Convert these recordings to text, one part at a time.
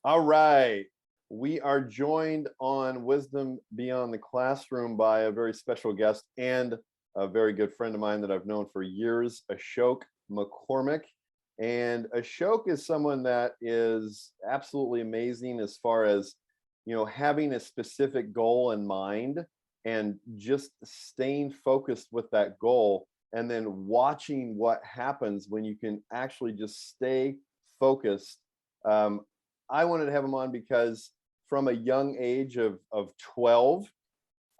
All right. We are joined on Wisdom Beyond the Classroom by a very special guest and a very good friend of mine that I've known for years, Ashoka McCormick. And Ashoka is someone that is absolutely amazing as far as, having a specific goal in mind and just staying focused with that goal and then watching what happens when you can actually just stay focused. I wanted to have him on because from a young age of 12,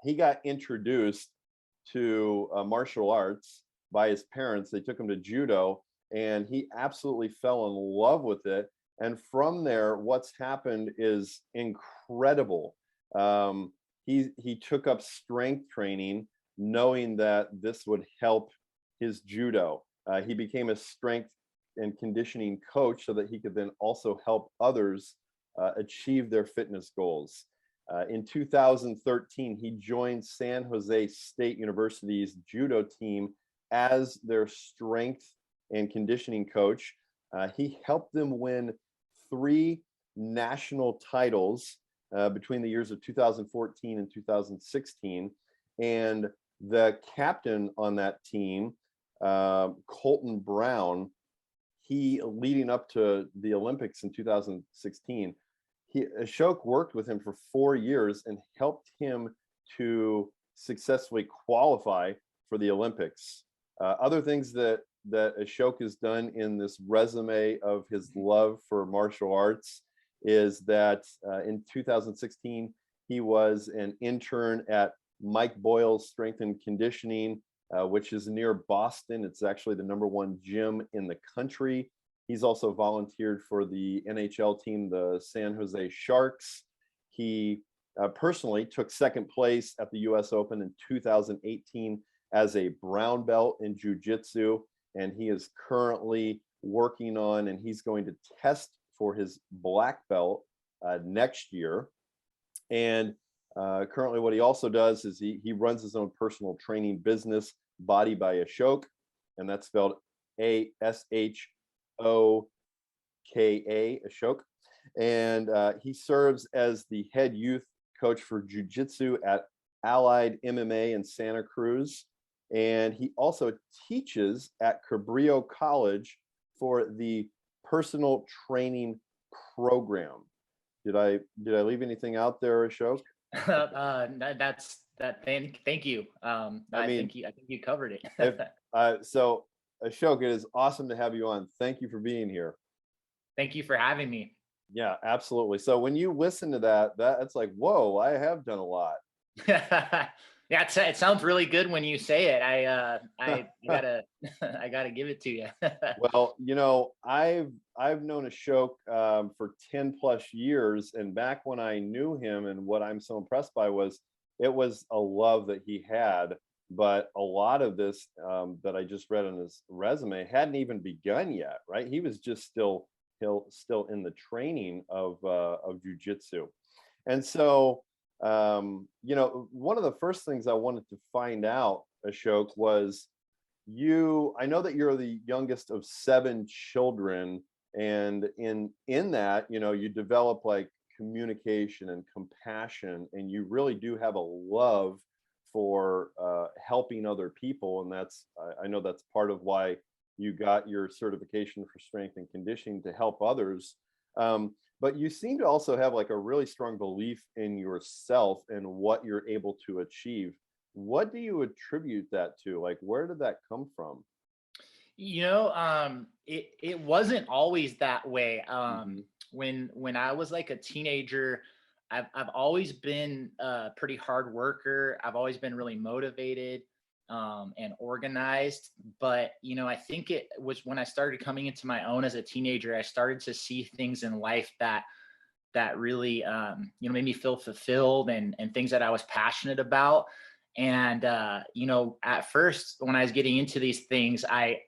he got introduced to martial arts by his parents. They took him to Judo and he absolutely fell in love with it. And from there, what's happened is incredible. He took up strength training, knowing that this would help his judo. He became a strength and conditioning coach so that he could then also help others achieve their fitness goals. In 2013, he joined San Jose State University's judo team as their strength and conditioning coach. He helped them win 3 national titles between the years of 2014 and 2016. And the captain on that team, Colton Brown, he leading up to the Olympics in 2016, Ashoka worked with him for 4 years and helped him to successfully qualify for the Olympics. Other things that Ashoka has done in this resume of his love for martial arts is that in 2016, he was an intern at Mike Boyle's Strength and Conditioning, which is near Boston. It's actually the #1 gym in the country. He's also volunteered for the NHL team, the San Jose Sharks. He personally took second place at the US Open in 2018 as a brown belt in jiu-jitsu, and he is currently working on, and he's going to test for his black belt next year. And currently what he also does is he runs his own personal training business, Body by Ashoka, and that's spelled Ashoka, Ashoka. And he serves as the head youth coach for jiu-jitsu at Allied MMA in Santa Cruz. And he also teaches at Cabrillo College for the personal training program. Did I leave anything out there, Ashoka? Thank you. I think you covered it. So Ashoka, it is awesome to have you on. Thank you for being here. Thank you for having me. Yeah, absolutely. So when you listen to that's like, whoa, I have done a lot. Yeah, it sounds really good when you say it. I gotta I gotta give it to you. Well, I've known Ashoka for 10 plus years, and back when I knew him, and what I'm so impressed by was it was a love that he had, but a lot of this that I just read on his resume hadn't even begun yet, right? He was just still in the training of jiu-jitsu. And so one of the first things I wanted to find out, Ashoka, was I know that you're the youngest of 7 children, and in that, you develop like communication and compassion, and you really do have a love for helping other people. And I know that's part of why you got your certification for strength and conditioning, to help others. But you seem to also have like a really strong belief in yourself and what you're able to achieve. What do you attribute that to? Like, where did that come from? It wasn't always that way. When I was like a teenager, I've always been a pretty hard worker. I've always been really motivated and organized. But, I think it was when I started coming into my own as a teenager, I started to see things in life that really, made me feel fulfilled, and things that I was passionate about. And, at first, when I was getting into these things, I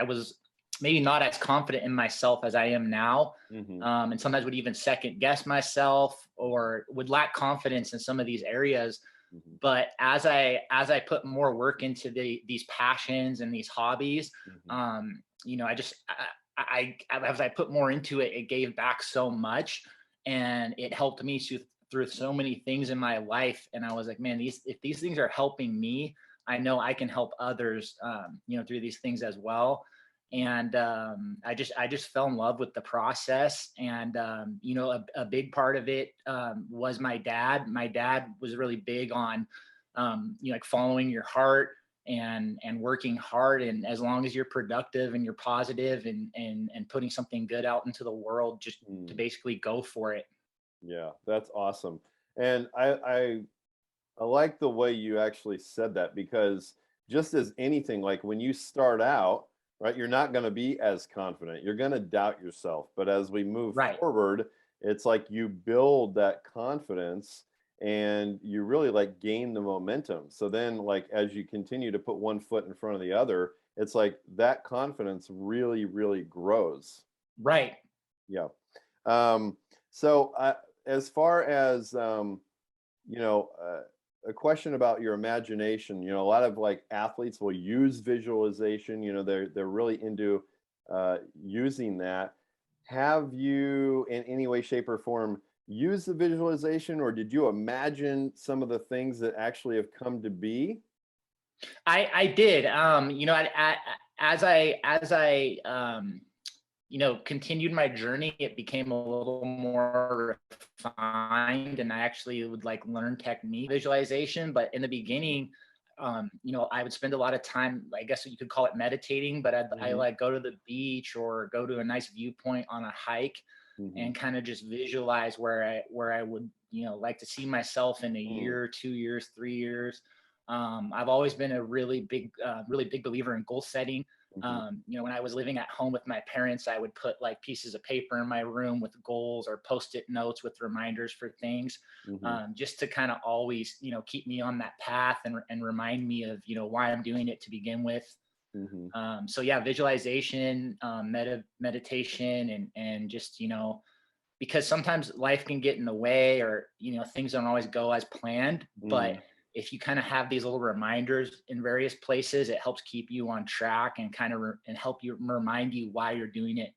was maybe not as confident in myself as I am now. And sometimes would even second guess myself, or would lack confidence in some of these areas. Mhm. But as I put more work into these passions and these hobbies, Mhm. you know, as I put more into it, it gave back so much, and it helped me through so many things in my life. And I was like, man, if these things are helping me, I know I can help others, you know, through these things as well. And I just fell in love with the process. And you know, a big part of it was my dad. My dad was really big on you know, like following your heart and working hard, and as long as you're productive and you're positive and putting something good out into the world, just to Mm. basically go for it. Yeah, that's awesome. And I like the way you actually said that, because just as anything, like when you start out, right, you're not going to be as confident. You're going to doubt yourself. But as we move Right. forward, it's like you build that confidence and you really like gain the momentum. So then, like, as you continue to put one foot in front of the other, it's like that confidence really, really grows. Right. Yeah. Um, so as far as you know, a question about your imagination. You know, a lot of like athletes will use visualization. You know, they're really into using that. Have you, in any way, shape, or form, used the visualization, or did you imagine some of the things that actually have come to be? I did. You know, as I you know, continued my journey, it became a little more refined, and I actually would like learn technique visualization. But in the beginning, you know, I would spend a lot of time, I guess you could call it meditating, but I Hmm. like go to the beach or go to a nice viewpoint on a hike Hmm. and kind of just visualize where I would, you know, like to see myself in a Hmm. year, 2 years, 3 years. I've always been a really big believer in goal setting. Hmm. You know, when I was living at home with my parents, I would put like pieces of paper in my room with goals or post-it notes with reminders for things, Hmm. just to kind of always, you know, keep me on that path and remind me of, you know, why I'm doing it to begin with. Hmm. So yeah, visualization, meditation, and just, you know, because sometimes life can get in the way, or you know, things don't always go as planned. But Hmm. if you kind of have these little reminders in various places, it helps keep you on track and kind of and help you remind you why you're doing it.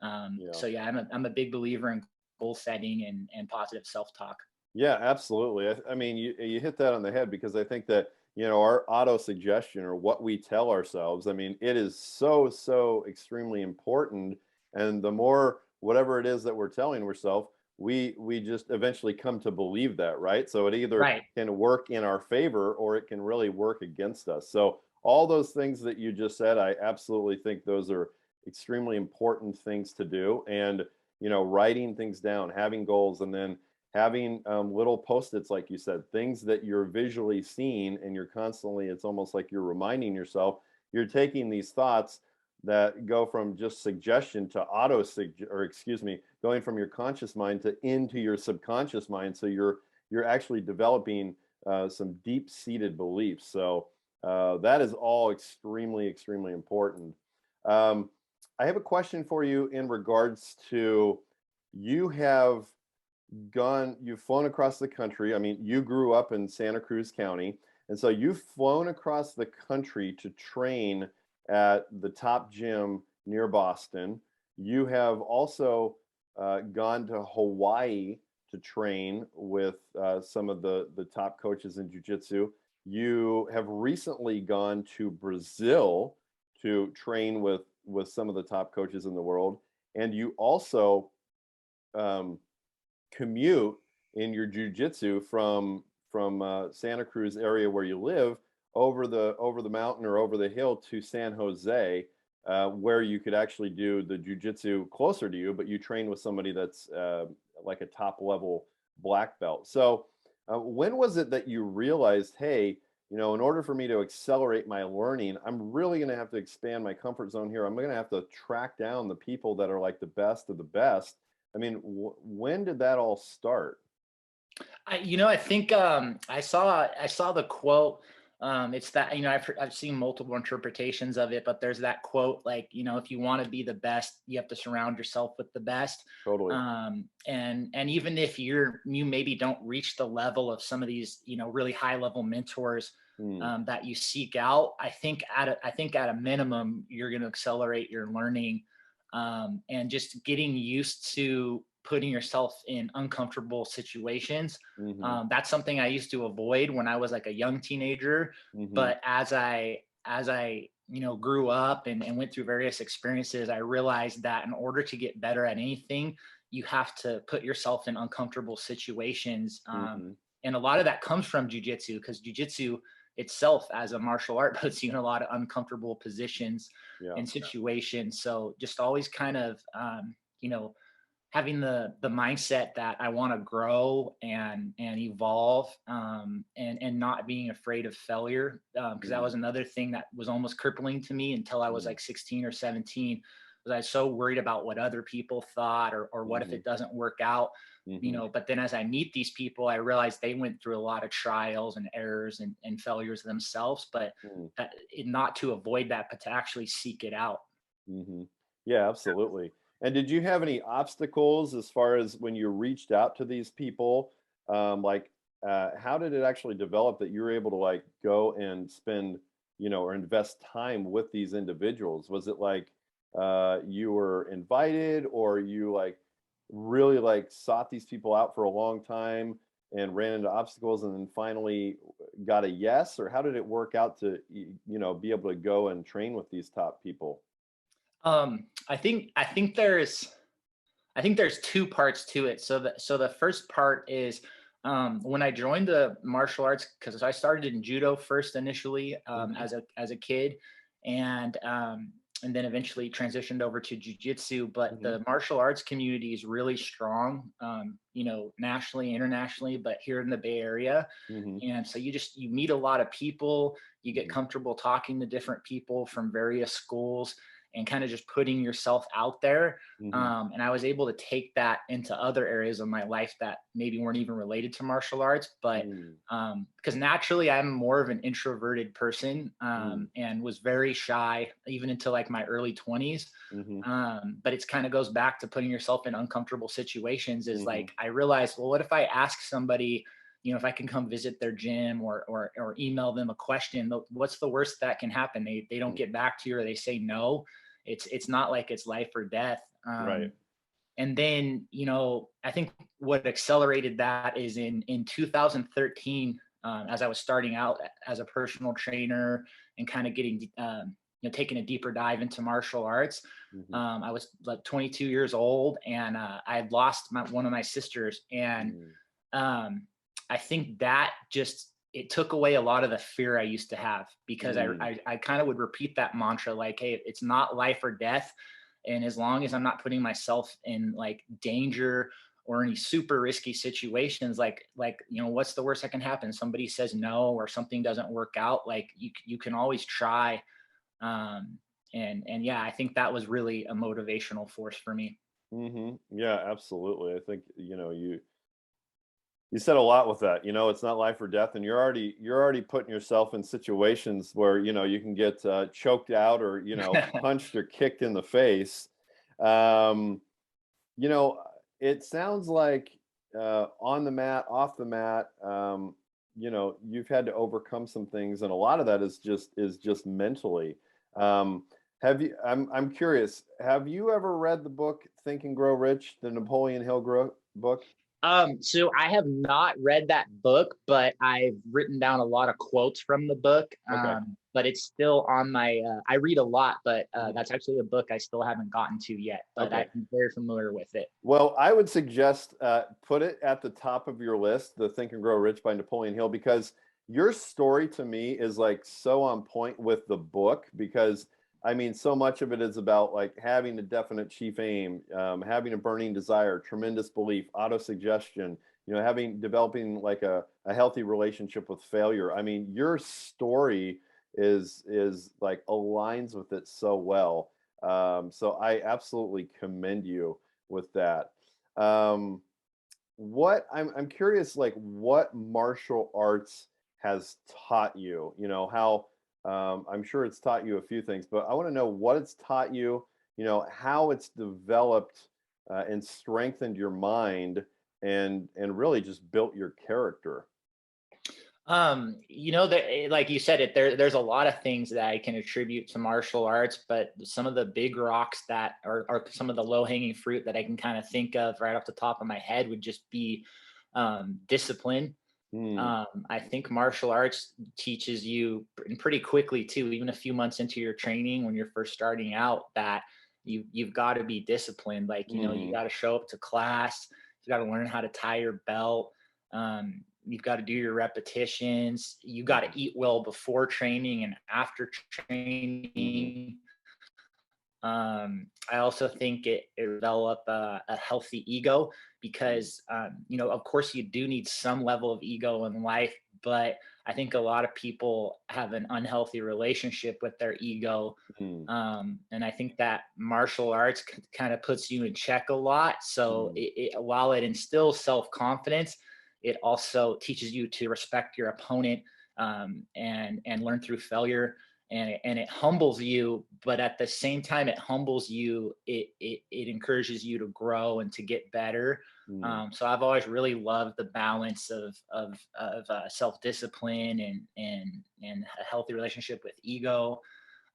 Yeah. So yeah, I'm a big believer in goal setting and positive self-talk. Yeah, absolutely. I mean, you hit that on the head, because I think that, you know, our auto suggestion, or what we tell ourselves, I mean, it is so, so extremely important. And the more whatever it is that we're telling ourselves, we just eventually come to believe that, right? So it either Right. can work in our favor, or it can really work against us. So all those things that you just said, I absolutely think those are extremely important things to do. And, you know, writing things down, having goals, and then having little post-its, like you said, things that you're visually seeing, and you're constantly, it's almost like you're reminding yourself. You're taking these thoughts that go from just suggestion to or excuse me, going from your conscious mind to into your subconscious mind. So you're actually developing some deep-seated beliefs. So that is all extremely, extremely important. um, I have a question for you in regards to, you have you've flown across the country. I mean, you grew up in Santa Cruz County, and so you've flown across the country to train at the top gym near Boston. You have also gone to Hawaii to train with some of the top coaches in jiu-jitsu. You have recently gone to Brazil to train with some of the top coaches in the world, and you also um, commute in your jujitsu from Santa Cruz area where you live, over the mountain or over the hill to San Jose, where you could actually do the jujitsu closer to you, but you train with somebody that's like a top level black belt. So when was it that you realized, hey, you know, in order for me to accelerate my learning, I'm really going to have to expand my comfort zone here. I'm going to have to track down the people that are like the best of the best. I mean, when did that all start? You know, I think I saw the quote. It's that, I've seen multiple interpretations of it, but there's that quote, like, if you want to be the best, you have to surround yourself with the best. Totally. And even if you maybe don't reach the level of some of these, really high level mentors Mm, that you seek out, I think at a minimum, you're going to accelerate your learning, and just getting used to putting yourself in uncomfortable situations. mhm, That's something I used to avoid when I was like a young teenager. mhm, But as I grew up and went through various experiences, I realized that in order to get better at anything, you have to put yourself in uncomfortable situations. mhm. And a lot of that comes from jujitsu, because jujitsu itself as a martial art puts you in a lot of uncomfortable positions Yeah. and situations. So just always kind of, having the mindset that I want to grow and evolve, and not being afraid of failure, because that Mm, was another thing that was almost crippling to me until I was mm, like 16 or 17. Was I was so worried about what other people thought, or what if mhm, it doesn't work out. mhm, But then as I meet these people, I realize they went through a lot of trials and errors and failures themselves, but mm, not to avoid that, but to actually seek it out. mhm. Yeah, absolutely. And did you have any obstacles as far as when you reached out to these people? Like, how did it actually develop that you were able to like go and spend, or invest time with these individuals? Was it like you were invited, or you like really like sought these people out for a long time and ran into obstacles and then finally got a yes? Or how did it work out to, be able to go and train with these top people? I think there's two parts to it. So the first part is, when I joined the martial arts, because I started in judo first initially, Mhm, as a kid, and then eventually transitioned over to jujitsu. But mhm, the martial arts community is really strong, nationally, internationally, but here in the Bay Area. mhm, And so you meet a lot of people, you get mhm, comfortable talking to different people from various schools, and kind of just putting yourself out there. mhm, And I was able to take that into other areas of my life that maybe weren't even related to martial arts. But mm, because naturally I'm more of an introverted person, mm, and was very shy even until like my early 20s. mhm, But it's kind of goes back to putting yourself in uncomfortable situations. Is mhm, like, I realized, well, what if I ask somebody, if I can come visit their gym, or email them a question? What's the worst that can happen? They don't mm, get back to you, or they say no. It's not like it's life or death. right. And then, I think what accelerated that is in 2013, as I was starting out as a personal trainer and kind of getting, taking a deeper dive into martial arts. Mhm, I was like 22 years old, and I had lost one of my sisters. And mm, um, I think that just, it took away a lot of the fear I used to have, because I mm, I, I kind of would repeat that mantra, like, hey, it's not life or death, and as long as I'm not putting myself in like danger or any super risky situations, like what's the worst that can happen? Somebody says no, or something doesn't work out. Like, you can always try. And yeah, I think that was really a motivational force for me. mhm. Yeah, absolutely. I think, you said a lot with that. It's not life or death, and you're already putting yourself in situations where, you can get choked out or, punched or kicked in the face. Um, You know, it sounds like on the mat, off the mat, you've had to overcome some things, and a lot of that is just mentally. Um, I'm curious. Have you ever read the book Think and Grow Rich, the Napoleon Hill book? So I have not read that book, but I've written down a lot of quotes from the book. Okay. But it's still on my. I read a lot, but Mhm. that's actually a book I still haven't gotten to yet. But Okay. I'm very familiar with it. Well, I would suggest put it at the top of your list, the Think and Grow Rich by Napoleon Hill, because your story to me is like so on point with the book. Because I mean, so much of it is about like having a definite chief aim, having a burning desire, tremendous belief, autosuggestion, developing like a healthy relationship with failure. I mean, your story is like aligns with it so well. So I absolutely commend you with that. What I'm curious, like what martial arts has taught you, how, I'm sure it's taught you a few things, but I want to know what it's taught you, how it's developed and strengthened your mind and really just built your character. Like you said, there's a lot of things that I can attribute to martial arts, but some of the big rocks that are some of the low hanging fruit that I can kind of think of right off the top of my head would just be discipline. Mm, I think martial arts teaches you, and pretty quickly too, even a few months into your training when you're first starting out, that you've got to be disciplined. Like, you mm, got to show up to class, you got to learn how to tie your belt. You've got to do your repetitions. You got to eat well before training and after mm, training. I also think it develop a healthy ego because, of course, you do need some level of ego in life, but I think a lot of people have an unhealthy relationship with their ego. mm, And I think that martial arts kind of puts you in check a lot. So mm, while it instills self-confidence, it also teaches you to respect your opponent, and learn through failure, and it humbles you, but at the same time it humbles you, it encourages you to grow and to get better. mm, So I've always really loved the balance of self-discipline and a healthy relationship with ego.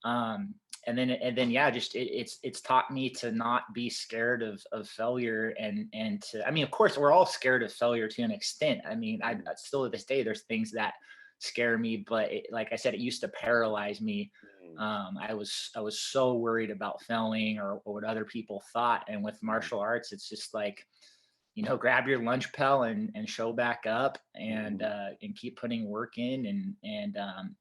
And then yeah, just it's taught me to not be scared of failure, and to, I mean, of course we're all scared of failure to an extent. I mean, I mm, still to this day there's things that scare me, but like I said, it used to paralyze me. mm, I was so worried about failing, or what other people thought. And with mm, martial arts, it's just like, grab your lunch pail and show back up, mm, and keep putting work in. And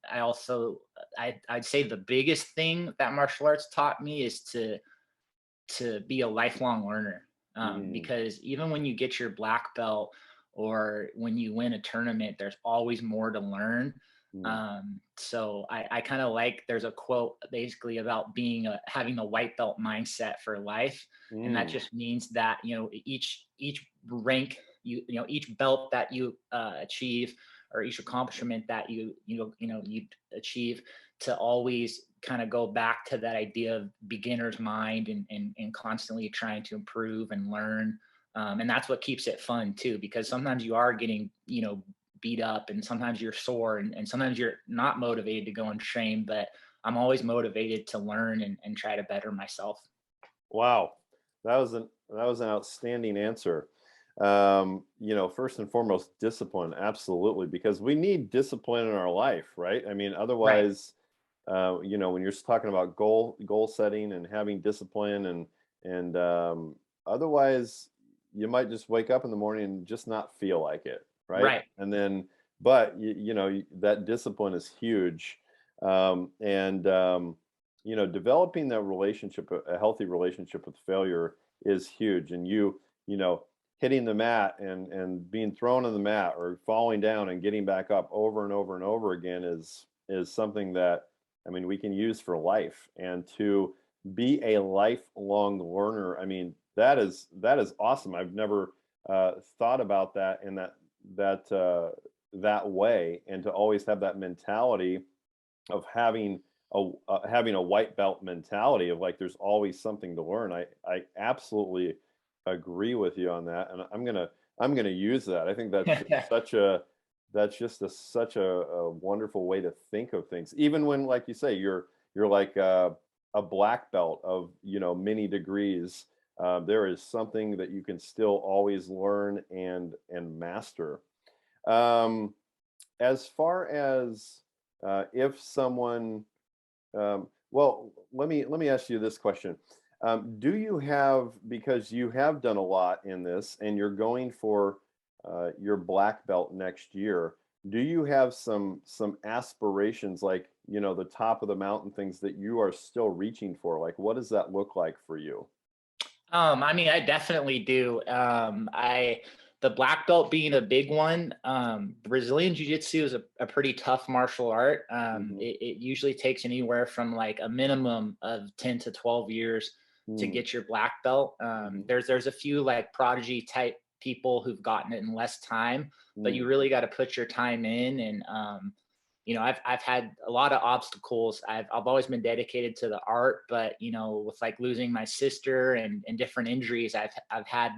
I also, I'd say the biggest thing that martial arts taught me is to be a lifelong learner. mm, Because even when you get your black belt or when you win a tournament, there's always more to learn. mm, So I kind of like, there's a quote basically about having a white belt mindset for life. And that mm, just means that, each rank, each belt that you achieve, or each accomplishment that you achieve, to always kind of go back to that idea of beginner's mind, and constantly trying to improve and learn. And that's what keeps it fun too, because sometimes you are getting, beat up, and sometimes you're sore, and sometimes you're not motivated to go and train, but I'm always motivated to learn and try to better myself. Wow, that was an outstanding answer. First and foremost, discipline, absolutely, because we need discipline in our life, right? I mean, Right. otherwise, when you're talking about goal setting and having discipline, and otherwise, you might just wake up in the morning and just not feel like it, right? Right. And then, but that discipline is huge, and developing that relationship, a healthy relationship with failure is huge. And hitting the mat and being thrown on the mat or falling down and getting back up over and over and over again is something that, I mean, we can use for life. And to be a lifelong learner, I mean, that is awesome. I've never thought about that in that way, and to always have that mentality of having a white belt mentality of like there's always something to learn. I absolutely agree with you on that, and I'm gonna use that. I think that's just such a wonderful way to think of things. Even when, like you say, you're like a black belt of many degrees. There is something that you can still always learn and master. Um, as far as if someone well, let me ask you this question. Do you have, because you have done a lot in this and you're going for your black belt next year, do you have some aspirations, like, the top of the mountain things that you are still reaching for? Like, what does that look like for you? I mean, I definitely do. The black belt being a big one. Brazilian Jiu-Jitsu is a pretty tough martial art. Hmm. It usually takes anywhere from like a minimum of 10 to 12 years to Mm, get your black belt. hmm. There's a few like prodigy type people who've gotten it in less time, but you Mm. really got to put your time in. And I've had a lot of obstacles. I've always been dedicated to the art, but with like losing my sister and different injuries, I've had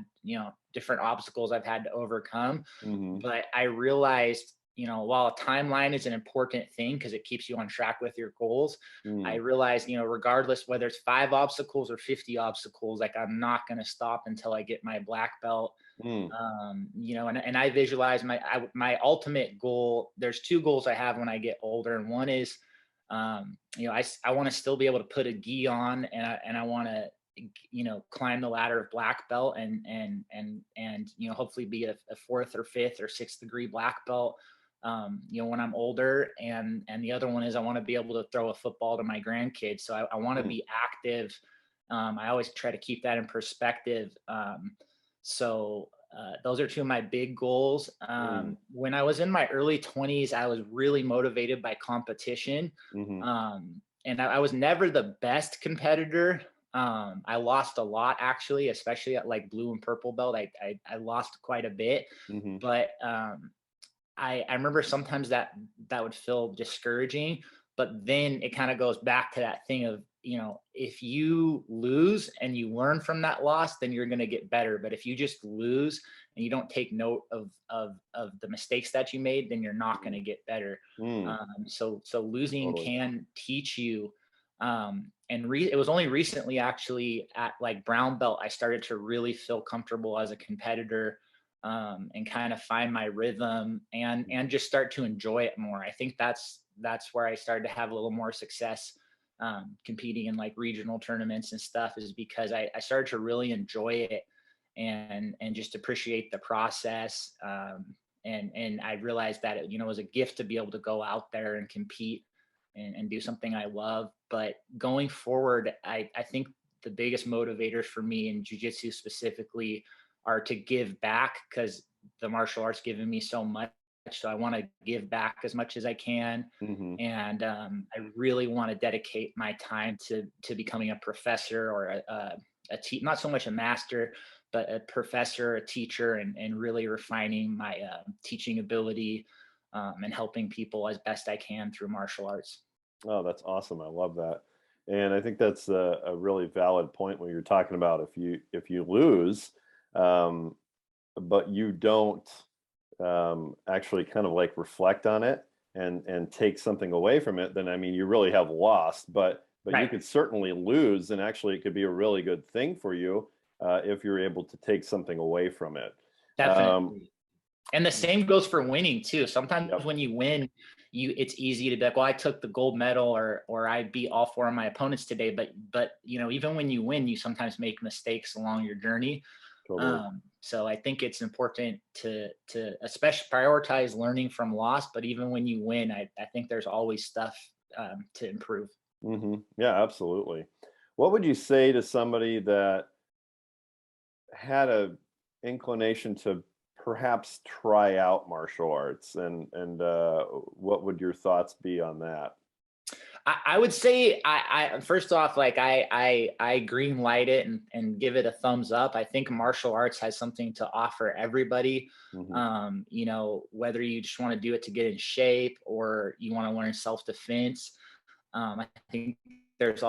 different obstacles I've had to overcome. Mhm. But I realized, while a timeline is an important thing because it keeps you on track with your goals, I Mm. realized, regardless whether it's 5 obstacles or 50 obstacles, like I'm not going to stop until I get my black belt. Mm. And I visualize my ultimate goal. There's 2 goals I have when I get older, and one is, I want to still be able to put a gi on, and I want to, climb the ladder of black belt, and hopefully be a 4th or 5th or 6th degree black belt. When I'm older, and the other one is I want to be able to throw a football to my grandkids. So I want to Mm. be active. I always try to keep that in perspective. Those are 2 of my big goals. Mm. When I was in my early 20s, I was really motivated by competition. Mhm. And I was never the best competitor. I lost a lot, actually, especially at like blue and purple belt. I lost quite a bit, Mhm. but I remember sometimes that would feel discouraging, but then it kind of goes back to that thing of, if you lose and you learn from that loss, then you're going to get better. But if you just lose and you don't take note of the mistakes that you made, then you're not going to get better. Mm. So losing Totally. can teach you. It was only recently, actually, at like brown belt, I started to really feel comfortable as a competitor, and kind of find my rhythm, and just start to enjoy it more. I think that's where I started to have a little more success, competing in like regional tournaments and stuff, is because I started to really enjoy it, and just appreciate the process. And I realized that it was a gift to be able to go out there and compete, and do something I love. But going forward, I think the biggest motivators for me in jiu-jitsu specifically are to give back, because the martial arts given me so much. So I want to give back as much as I can. Mhm. And I really want to dedicate my time to becoming a professor, or not so much a master, but a professor, a teacher, and really refining my teaching ability, and helping people as best I can through martial arts. Oh, that's awesome. I love that. And I think that's a really valid point when you're talking about if you lose, um, but you don't actually kind of like reflect on it and take something away from it, then I mean you really have lost. But you Right. could certainly lose, and actually it could be a really good thing for you if you're able to take something away from it. Um, Definitely. And the same goes for winning too. Sometimes yep. when you win, it's easy to be like, well, I took the gold medal, or I beat all 4 of my opponents today. But even when you win, you sometimes make mistakes along your journey. Totally. So I think it's important to especially prioritize learning from loss. But even when you win, I think there's always stuff, to improve. Yeah, absolutely. What would you say to somebody that had a inclination to perhaps try out martial arts, and what would your thoughts be on that? I would say, I first off, like I green light it, and give it a thumbs up. I think martial arts has something to offer everybody. Hmm. Whether you just want to do it to get in shape, or you want to learn self defense. I think it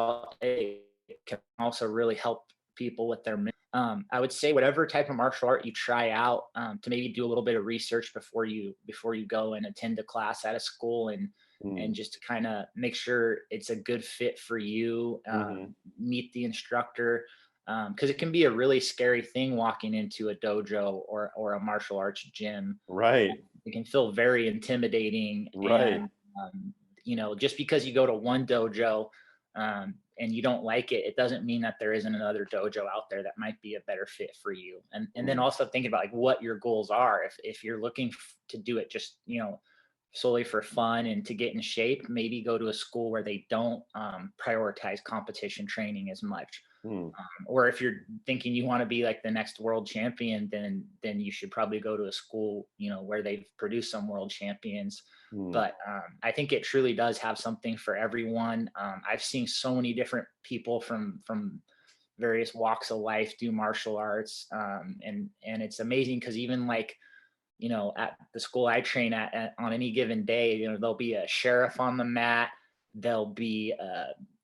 can also really help people with their. I would say whatever type of martial art you try out, to maybe do a little bit of research before you go and attend a class at a school, and Mm. just to kind of make sure it's a good fit for you. Hmm. Meet the instructor, because it can be a really scary thing walking into a dojo, or a martial arts gym. Right. It can feel very intimidating, Right. and just because you go to one dojo, and you don't like it, it doesn't mean that there isn't another dojo out there that might be a better fit for you. And then Mm. also thinking about like what your goals are. If you're looking to do it just solely for fun and to get in shape, maybe go to a school where they don't prioritize competition training as much. Mm. Or if you're thinking you want to be like the next world champion, then you should probably go to a school where they've produced some world champions. Mm. But I think it truly does have something for everyone. I've seen so many different people from various walks of life do martial arts. And it's amazing because even like, at the school I train at on any given day, there'll be a sheriff on the mat, there'll be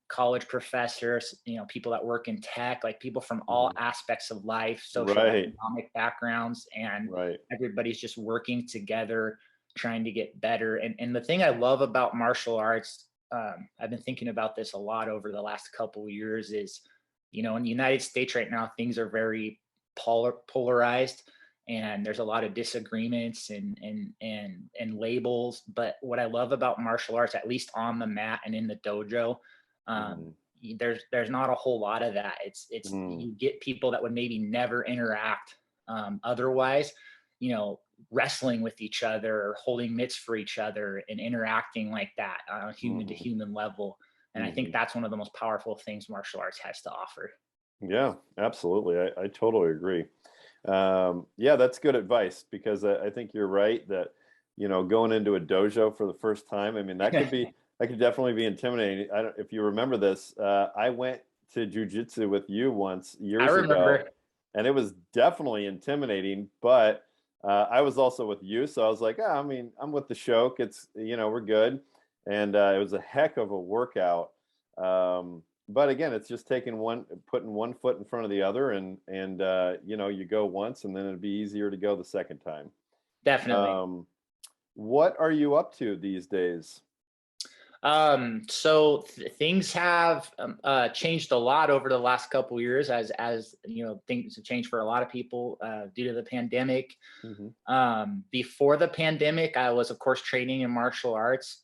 college professors, people that work in tech, like people from all aspects of life, social, Right. economic backgrounds, and Right. everybody's just working together, trying to get better. And the thing I love about martial arts, I've been thinking about this a lot over the last couple of years, is, in the United States right now, things are very polarized, and there's a lot of disagreements and labels. But what I love about martial arts, at least on the mat and in the dojo, there's not a whole lot of that. It's you get people that would maybe never interact otherwise, wrestling with each other or holding mitts for each other and interacting like that on a human to human level. And I think that's one of the most powerful things martial arts has to offer. Yeah, absolutely. I totally agree. Yeah, that's good advice, because I think you're right that, going into a dojo for the first time, I mean, that could definitely be intimidating. I don't, if you remember this, I went to jujitsu with you once I years remember. ago, and it was definitely intimidating, but I was also with you. So I was like, I mean, I'm with the Shoke. It's, we're good. And it was a heck of a workout. But again, it's just putting one foot in front of the other, and you go once, and then it'd be easier to go the second time. Definitely. What are you up to these days? So things have changed a lot over the last couple of years, as things have changed for a lot of people due to the pandemic. Before the pandemic, I was of course training in martial arts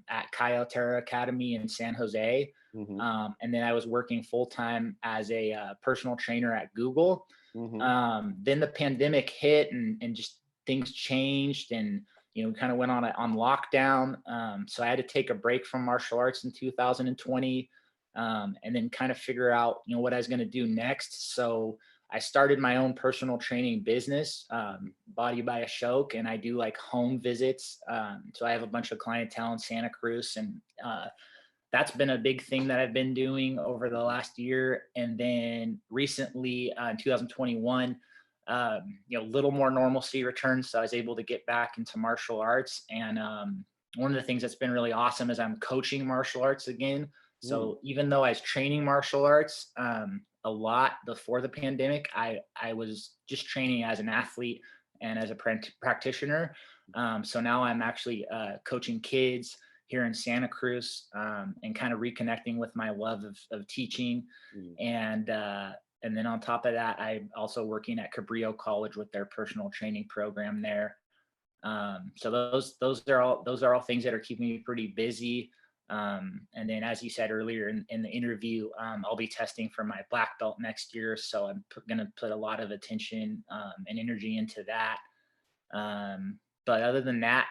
at Terra Academy in San Jose. And then I was working full time as a personal trainer at Google. Then the pandemic hit, and just things changed, and we kind of went on lockdown. So I had to take a break from martial arts in 2020, and then kind of figure out what I was going to do next. So I started my own personal training business, Body by Ashoka, and I do like home visits. So I have a bunch of clientele in Santa Cruz, and that's been a big thing that I've been doing over the last year. And then recently, in 2021, a little more normalcy returned. So I was able to get back into martial arts. And one of the things that's been really awesome is I'm coaching martial arts again. So even though I was training martial arts a lot before the pandemic, I was just training as an athlete and as a practitioner. So now I'm actually coaching kids here in Santa Cruz, and kind of reconnecting with my love of teaching. And then on top of that, I'm also working at Cabrillo College with their personal training program there. So those are all things that are keeping me pretty busy. And then, as you said earlier in the interview, I'll be testing for my black belt next year. So I'm going to put a lot of attention and energy into that. But other than that,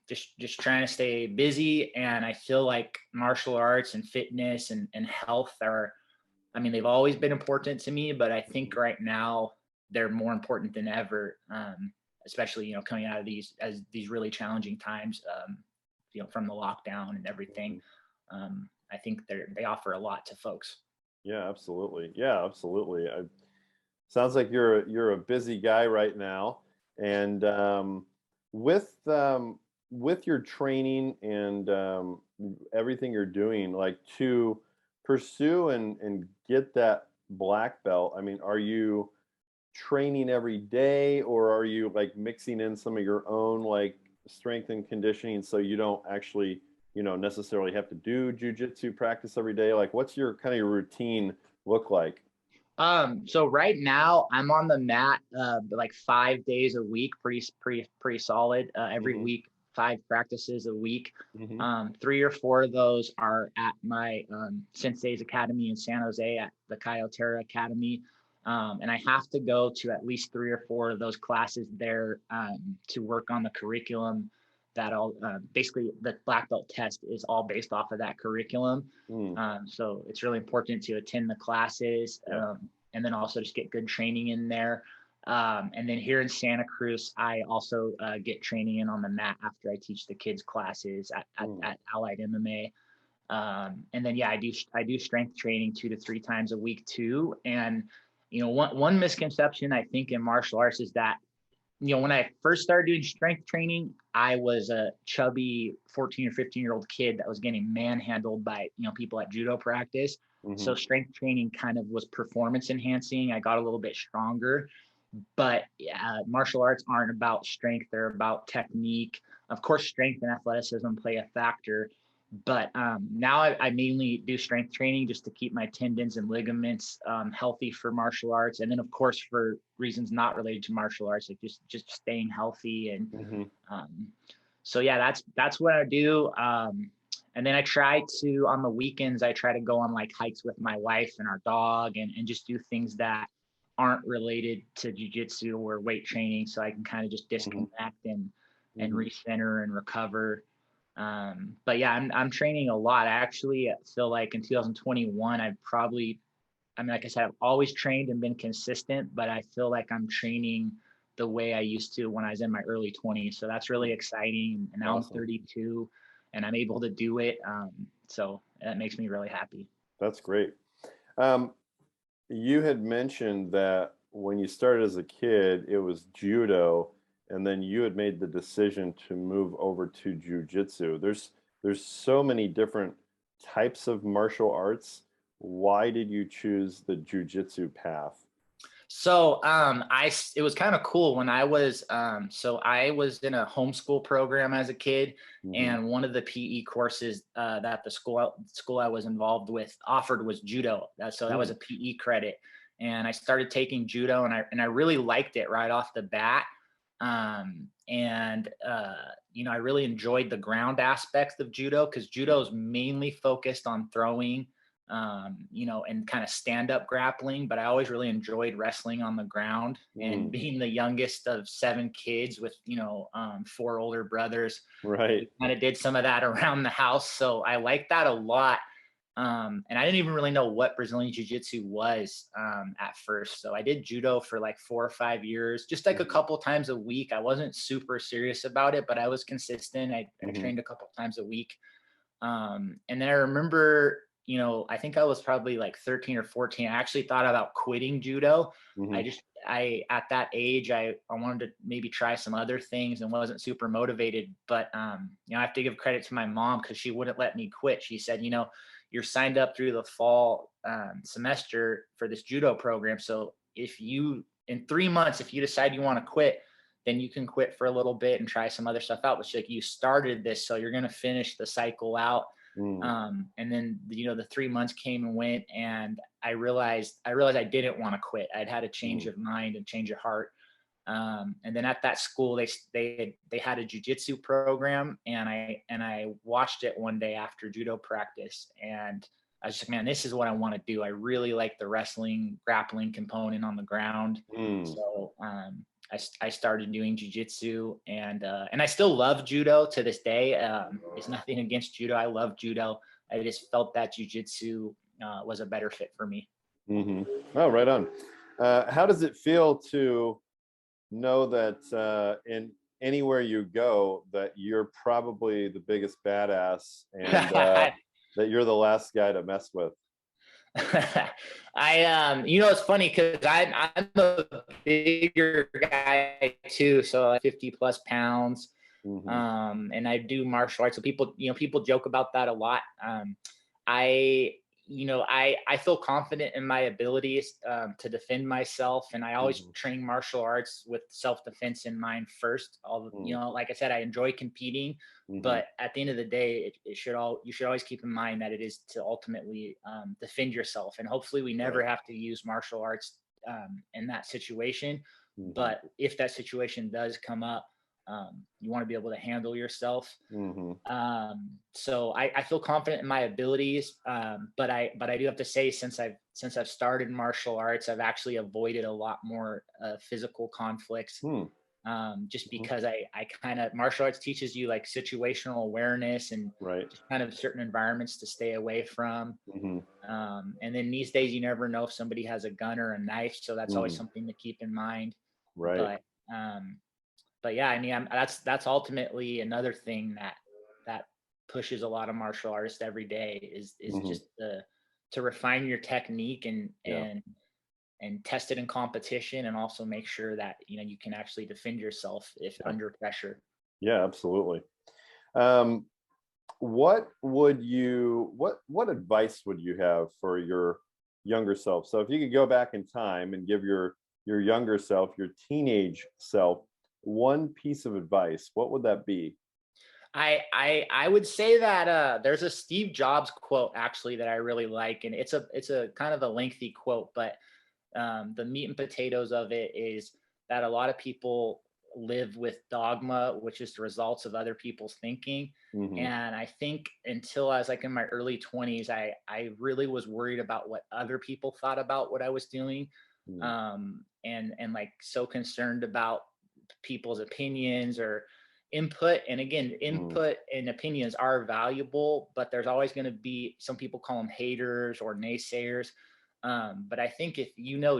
just trying to stay busy. And I feel like martial arts and fitness and health they've always been important to me, but I think right now they're more important than ever, especially, coming out of these really challenging times, from the lockdown and everything. I think they offer a lot to folks. Yeah, absolutely. Yeah, absolutely. Sounds like you're a busy guy right now. And with your training and everything you're doing, like to pursue and get that black belt, I mean, are you training every day, or are you like mixing in some of your own like strength and conditioning so you don't actually, necessarily have to do jujitsu practice every day? Like, what's your kind of your routine look like? So right now I'm on the mat like 5 days a week, pretty solid. Every week, 5 practices a week. 3 or 4 of those are at my Sensei's Academy in San Jose at the Terra Academy. And I have to go to at least 3 or 4 of those classes there to work on the curriculum. That'll basically, the black belt test is all based off of that curriculum. So it's really important to attend the classes, and then also just get good training in there. And then here in Santa Cruz, I also get training in on the mat after I teach the kids classes at Allied MMA. And then, yeah, I do strength training 2 to 3 times a week too. And, one misconception I think in martial arts is that, when I first started doing strength training, I was a chubby 14 or 15-year-old kid that was getting manhandled by, people at judo practice. So Hmm. strength training kind of was performance enhancing. I got a little bit stronger, but martial arts aren't about strength. They're about technique. Of course, strength and athleticism play a factor, but now I mainly do strength training just to keep my tendons and ligaments healthy for martial arts, and then of course for reasons not related to martial arts, like just staying healthy. And Hmm. um, so yeah, that's what I do. And then I try to, on the weekends, I try to go on like hikes with my wife and our dog, and just do things that aren't related to jujitsu or weight training, so I can kind of just Hmm. disconnect and Hmm. recenter and recover. But yeah, I'm training a lot. I actually feel like in 2021, I mean, like I said, I've always trained and been consistent, but I feel like I'm training the way I used to when I was in my early 20s. So that's really exciting. And now I'm Awesome. 32 and I'm able to do it. So that makes me really happy. That's great. Um, you had mentioned that when you started as a kid, it was judo, and then you had made the decision to move over to jujitsu. There's so many different types of martial arts. Why did you choose the jujitsu path? So it was kind of cool when I was in a homeschool program as a kid, Hmm. and one of the PE courses that the school I was involved with offered was judo. So that was a PE credit, and I started taking judo, and I really liked it right off the bat. And I really enjoyed the ground aspects of judo, because judo is mainly focused on throwing, and kind of stand up grappling. But I always really enjoyed wrestling on the ground. And Mm. being the youngest of 7 kids with, 4 older brothers, Right. we kind of did some of that around the house. So I liked that a lot. And I didn't even really know what Brazilian Jiu Jitsu was at first. So I did judo for like 4 or 5 years, just like a Hmm. couple times a week. I wasn't super serious about it, but I was consistent. I Hmm. trained a couple times a week. And then I remember, I think I was probably like 13 or 14. I actually thought about quitting judo. Hmm. At that age, I wanted to maybe try some other things and wasn't super motivated. But, I have to give credit to my mom, because she wouldn't let me quit. She said, you're signed up through the fall semester for this judo program. So in 3 months, if you decide you want to quit, then you can quit for a little bit and try some other stuff out. But she's like, you started this, so you're going to finish the cycle out. Mm. And then, the 3 months came and went, and I realized I didn't want to quit. I'd had a change Mm. of mind and change of heart. And then at that school, they had a jujitsu program, and I watched it one day after judo practice, and I was just, man, this is what I want to do. I really like the wrestling grappling component on the ground. Mm. So I started doing jujitsu, and I still love judo to this day. It's nothing against judo. I love judo. I just felt that jujitsu was a better fit for me. Hmm. Oh, right on. How does it feel to know that in anywhere you go, that you're probably the biggest badass, and that you're the last guy to mess with? It's funny because I'm a bigger guy too, so like 50 plus pounds. Hmm. And I do martial arts, so people joke about that a lot. I I feel confident in my abilities to defend myself, and I always Hmm. train martial arts with self-defense in mind first. Hmm. Like I said, I enjoy competing, Hmm. but at the end of the day, you should always keep in mind that it is to ultimately defend yourself, and hopefully we never Right. have to use martial arts in that situation. Hmm. But if that situation does come up, you want to be able to handle yourself. Hmm. So I feel confident in my abilities, but I do have to say, since I've started martial arts, I've actually avoided a lot more physical conflicts, Hmm. just Hmm. because I kind of, martial arts teaches you like situational awareness and Right. just kind of certain environments to stay away from. Hmm. And then these days, you never know if somebody has a gun or a knife, so that's always Hmm. something to keep in mind. Right. But um, but yeah, I mean, that's ultimately another thing that pushes a lot of martial artists every day is Mhm. just to refine your technique Yeah. and test it in competition, and also make sure that you can actually defend yourself if Yeah. under pressure. Yeah, absolutely. Um, what advice would you have for your younger self? So if you could go back in time and give your younger self, your teenage self, one piece of advice, what would that be? I would say that there's a Steve Jobs quote actually that I really like, and it's a kind of a lengthy quote, but the meat and potatoes of it is that a lot of people live with dogma, which is the results of other people's thinking. Hmm. And I think until I was like in my early 20s, I really was worried about what other people thought about what I was doing, and like so concerned about people's opinions or input. And again, Mm-hmm. input and opinions are valuable, but there's always going to be, some people call them haters or naysayers. But I think if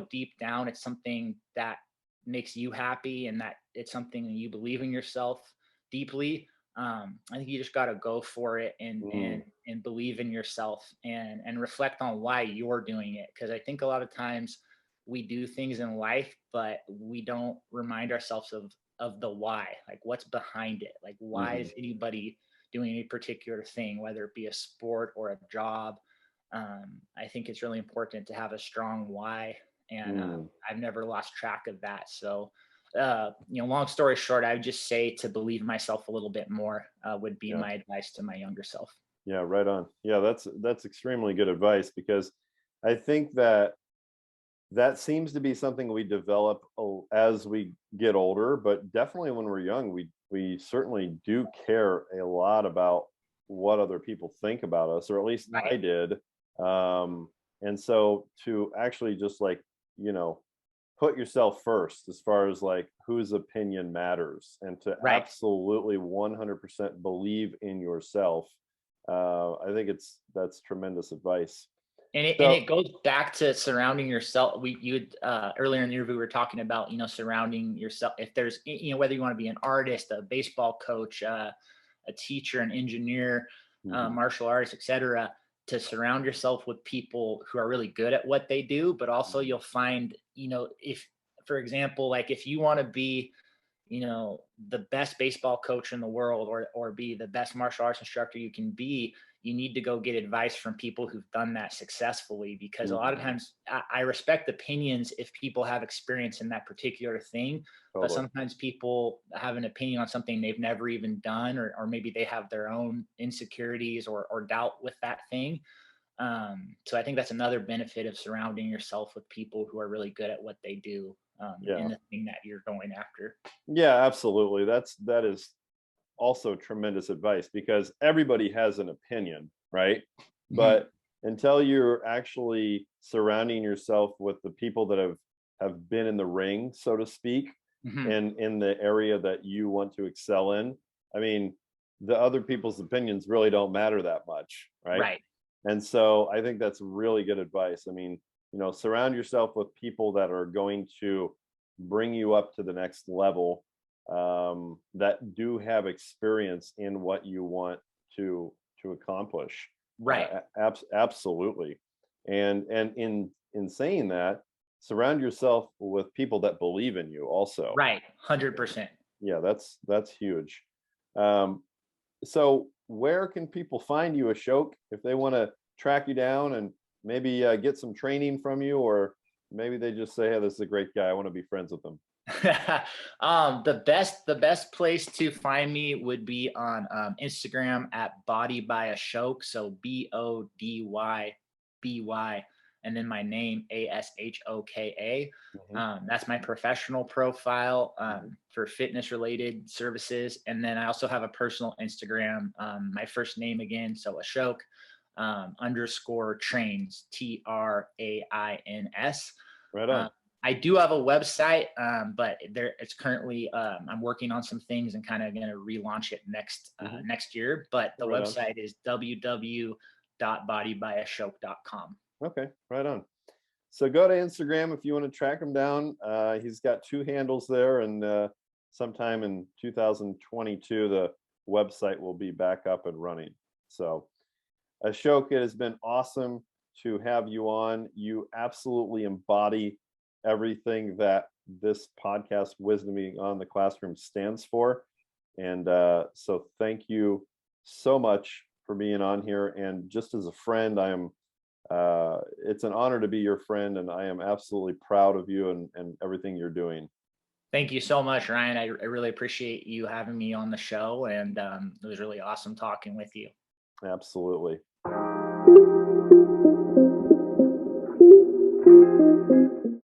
deep down it's something that makes you happy and that it's something that you believe in yourself deeply, I think you just got to go for it and Mm. and believe in yourself and reflect on why you're doing it. Because I think a lot of times we do things in life, but we don't remind ourselves of the why, like what's behind it, like why Hmm. is anybody doing any particular thing, whether it be a sport or a job. I think it's really important to have a strong why, and Mm. I've never lost track of that. So, long story short, I would just say to believe in myself a little bit more would be Yeah. my advice to my younger self. Yeah, right on. Yeah, that's extremely good advice because I think that that seems to be something we develop as we get older, but definitely when we're young, we certainly do care a lot about what other people think about us, or at least Right, I did. Um, and so to actually just like, you know, put yourself first as far as like whose opinion matters, and to right. absolutely 100% believe in yourself. I think that's tremendous advice. And it So, goes back to surrounding yourself. Earlier in the interview we were talking about surrounding yourself. If there's whether you want to be an artist, a baseball coach, a teacher, an engineer, mhm, martial artist, etc., to surround yourself with people who are really good at what they do. But also mhm, you'll find, if, for example, like if you want to be the best baseball coach in the world, or be the best martial arts instructor you can be, you need to go get advice from people who've done that successfully. Because a lot of mhm, times I respect opinions if people have experience in that particular thing, but totally. sometimes people have an opinion on something they've never even done, or maybe they have their own insecurities or doubt with that thing. So I think that's another benefit of surrounding yourself with people who are really good at what they do, in Yeah. the thing that you're going after. Yeah, absolutely. That is also tremendous advice because everybody has an opinion, right? Mhm. But until you're actually surrounding yourself with the people that have been in the ring, so to speak, Mhm. and in the area that you want to excel in, I mean, the other people's opinions really don't matter that much, right? Right. And so I think that's really good advice. I mean, surround yourself with people that are going to bring you up to the next level, that do have experience in what you want to accomplish. Right. Absolutely. And in saying that, surround yourself with people that believe in you also. Right. 100%. Yeah, that's huge. Um, so where can people find you, Ashok, if they want to track you down and maybe get some training from you, or maybe they just say, hey, this is a great guy, I want to be friends with him? The best place to find me would be on Instagram at Body by Ashok. So BODYBY, and then my name ASHOKA. Mhm, That's my professional profile mhm. for fitness related services. And then I also have a personal Instagram, my first name again, so Ashok underscore trains, TRAINS. Right Um, on. I do have a website, but it's currently, I'm working on some things and kind of going to relaunch it Mhm. next year. But the Right on. website is www.bodybyashok.com. Okay, right on. So go to Instagram if you want to track him down. He's got two handles there, and sometime in 2022, website will be back up and running. So Ashoka, it has been awesome to have you on. You absolutely embody everything that this podcast, Wisdom Beyond the Classroom, stands for. And so thank you so much for being on here. And just as a friend, it's an honor to be your friend, and I am absolutely proud of you and everything you're doing. Thank you so much, Ryan. I really appreciate you having me on the show, and it was really awesome talking with you. Absolutely.